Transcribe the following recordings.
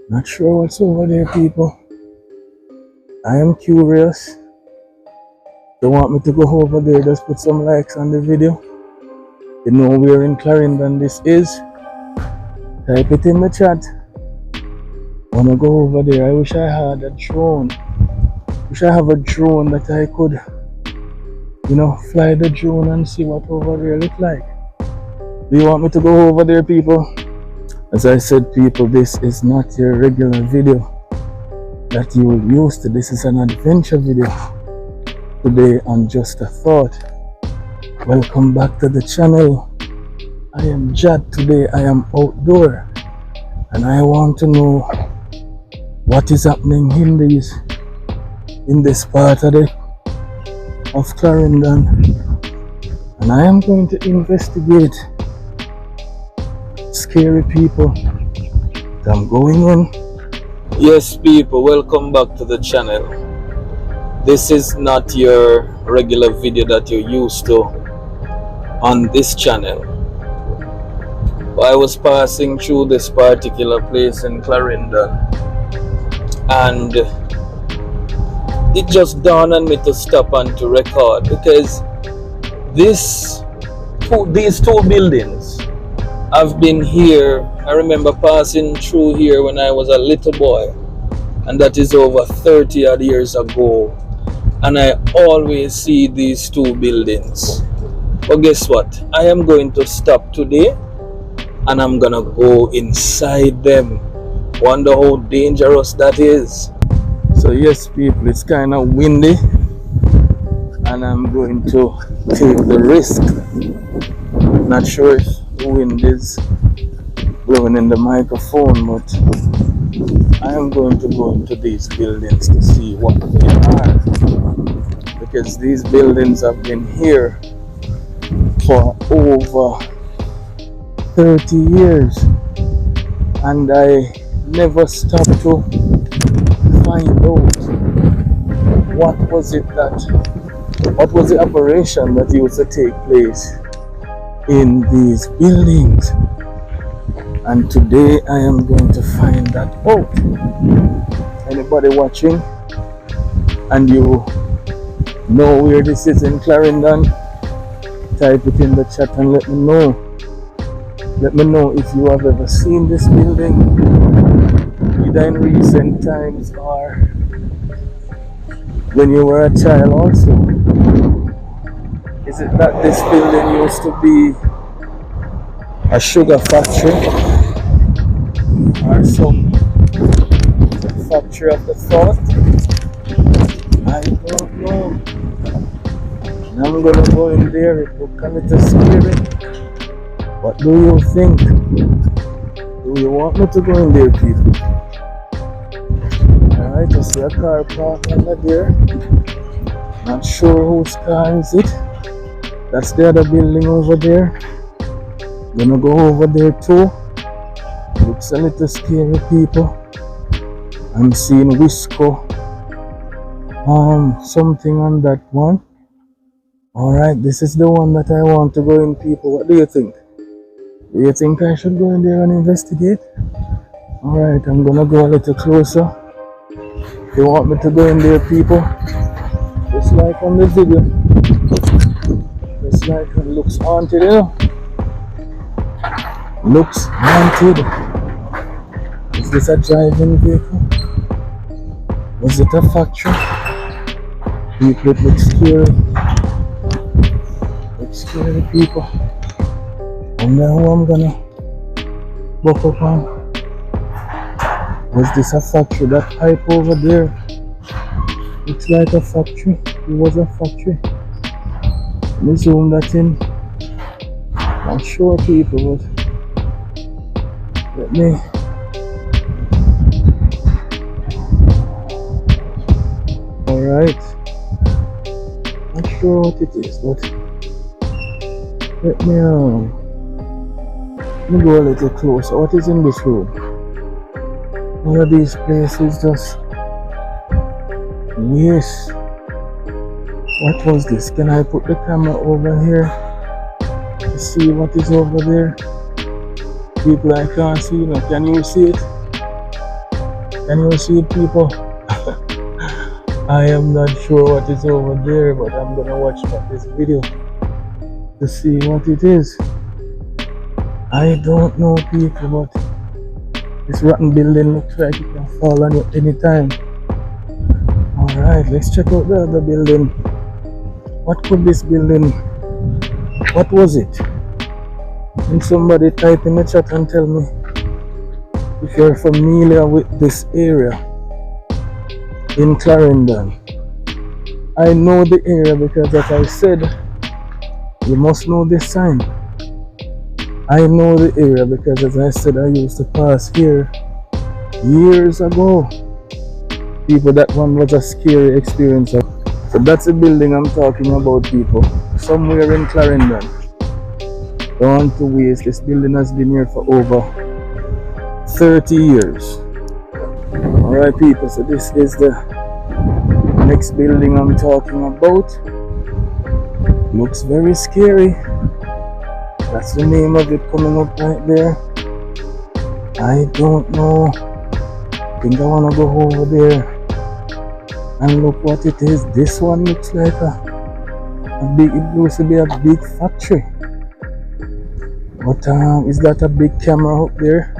Not sure what's over there, people. I am curious. They want me to go over there, just put some likes on the video. You know where in Clarendon this is. Type it in the chat. Wanna go over there. I wish I had a drone. Wish I have a drone that I could, fly the drone and see what over there look like. Do you want me to go over there, people? As I said, people, this is not your regular video that you will use to. This is an adventure video. Today on Just a Thought. Welcome back to the channel. I am J.A.T. Today I am outdoor and I want to know what is happening in this part of Clarendon, and I am going to investigate scary people. I'm going in. Yes, people, welcome back to the channel. This is not your regular video that you're used to on this channel. I was passing through this particular place in Clarendon and it just dawned on me to stop and to record, because these two buildings have been here. I remember passing through here when I was a little boy, and that is over 30 odd years ago, and I always see these two buildings. But guess what? I am going to stop today and I'm gonna go inside them. Wonder how dangerous that is. So yes, people, it's kind of windy and I'm going to take the risk. Not sure if the wind is blowing in the microphone, but I am going to go into these buildings to see what they are, because these buildings have been here for over 30 years and I never stopped to find out what was the operation that used to take place in these buildings. And today I am going to find that out. Anybody watching and you know where this is in Clarendon, type it in the chat and let me know. Let me know if you have ever seen this building, either in recent times or when you were a child also. Is it that this building used to be a sugar factory or some factory of the thought? I don't know. And I'm gonna go in there. It look a little scary. What do you think? Do you want me to go in there, people? Alright, I see a car parked under there. Not sure whose car is it. That's the other building over there. Gonna go over there too. Looks a little scary, people. I'm seeing Wisco. Something on that one. Alright, this is the one that I want to go in, people. What do you think? Do you think I should go in there and investigate? Alright, I'm gonna go a little closer. If you want me to go in there, people, just like on the video, just like it looks haunted, Looks haunted. Is this a driving vehicle? Was it a factory? People, it looks scary. Looks scary, people. And now I'm gonna walk up on. Was this a factory? That pipe over there looks like a factory. It was a factory. Let me zoom that in. Not sure, people, but let me. Alright. Not sure what it is, but let me go a little closer. What is in this room? One of these places just yes. What was this? Can I put the camera over here to see what is over there? People, I can't see. Can you see it? Can you see it, people? I am not sure what is over there, but I'm gonna watch back this video to see what it is. I don't know, people, but this rotten building looks like it can fall on you anytime. Alright, let's check out the other building. What could this building, what was it? Can somebody type in the chat and tell me if you're familiar with this area in Clarendon? I know the area because, as I said, you must know this sign. I know the area because, as I said, I used to pass here years ago. People, that one was a scary experience. So that's the building I'm talking about, people. Somewhere in Clarendon. Don't want to waste. This building has been here for over 30 years. Alright, people, so this is the next building I'm talking about. Looks very scary. That's the name of it coming up right there. I don't know. I think I want to go over there and look what it is. This one looks like a big, it used to be a big factory. But is that a big camera up there?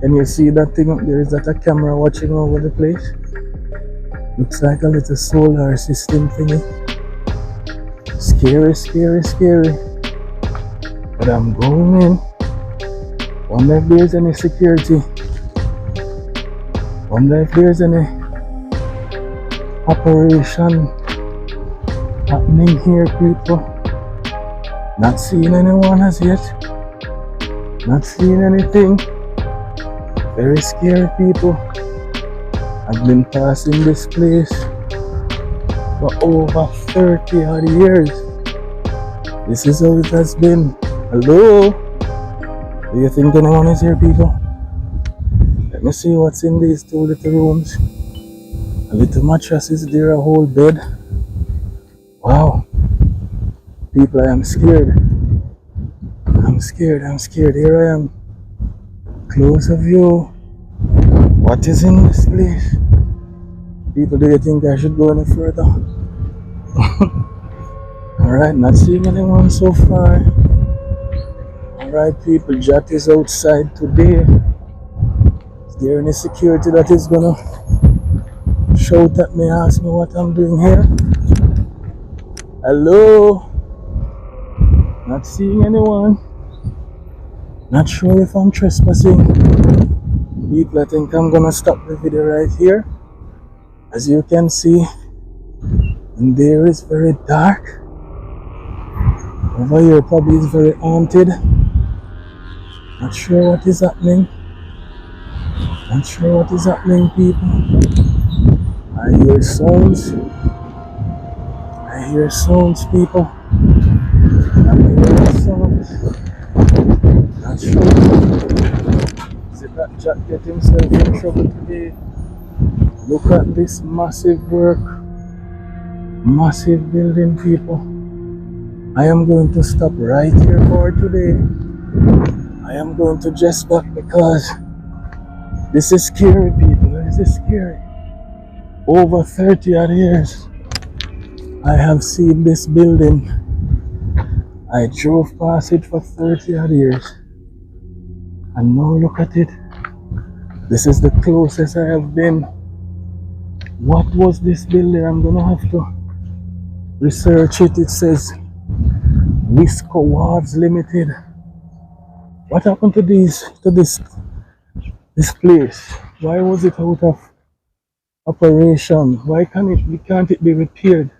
Can you see that thing up there? Is that a camera watching over the place? Looks like a little solar system thingy. Scary, scary, scary. But I'm going in. Wonder if there's any security. Wonder if there's any operation happening here, people. Not seeing anyone as yet. Not seeing anything. Very scary, people. I've been passing this place for over 30 odd years. This is how it has been. Hello? Do you think anyone is here, people? Let me see what's in these two little rooms. A little mattress, is there a whole bed? Wow. People, I am scared. I'm scared, I'm scared. Here I am. Closer view. What is in this place? People, do you think I should go any further? Alright, not seeing anyone so far. Alright, people, J.A.T is outside today. Is there any security that is gonna shout at me, ask me what I'm doing here? Hello? Not seeing anyone. Not sure if I'm trespassing. People, I think I'm gonna stop the video right here. As you can see, in there is very dark. Over here probably is very haunted. Not sure what is happening. Not sure what is happening, people. I hear sounds. I hear sounds, people. I hear sounds. Not sure. Is it that J.A.T get himself in trouble today? Look at this massive work. Massive building, people. I am going to stop right here for today. I am going to just back because this is scary, people. This is scary. Over 30 odd years I have seen this building. I drove past it for 30 odd years. And now look at it. This is the closest I have been. What was this building? I'm gonna have to research it. It says Wisco Wards Limited. What happened to this place? Why was it out of operation? Why can't it be repaired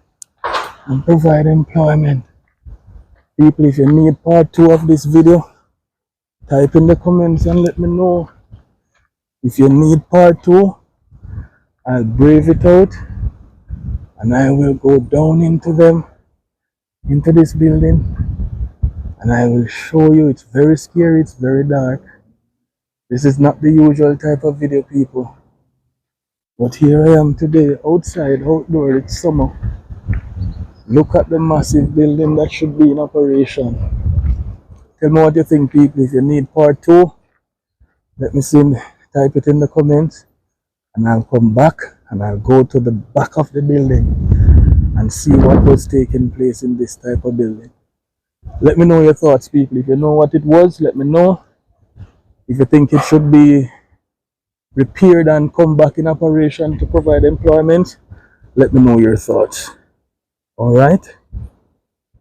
and provide employment? People, if you need part 2 of this video, type in the comments and let me know. If you need part 2, I'll brave it out and I will go down into this building, and I will show you. It's very scary, it's very dark. This is not the usual type of video, people. But here I am today, outside, outdoor, it's summer. Look at the massive building that should be in operation. Tell me what you think, people. If you need part 2, let me see, type it in the comments and I'll come back and I'll go to the back of the building and see what was taking place in this type of building. Let me know your thoughts, people. If you know what it was, let me know. If you think it should be repaired and come back in operation to provide employment, let me know your thoughts. All right.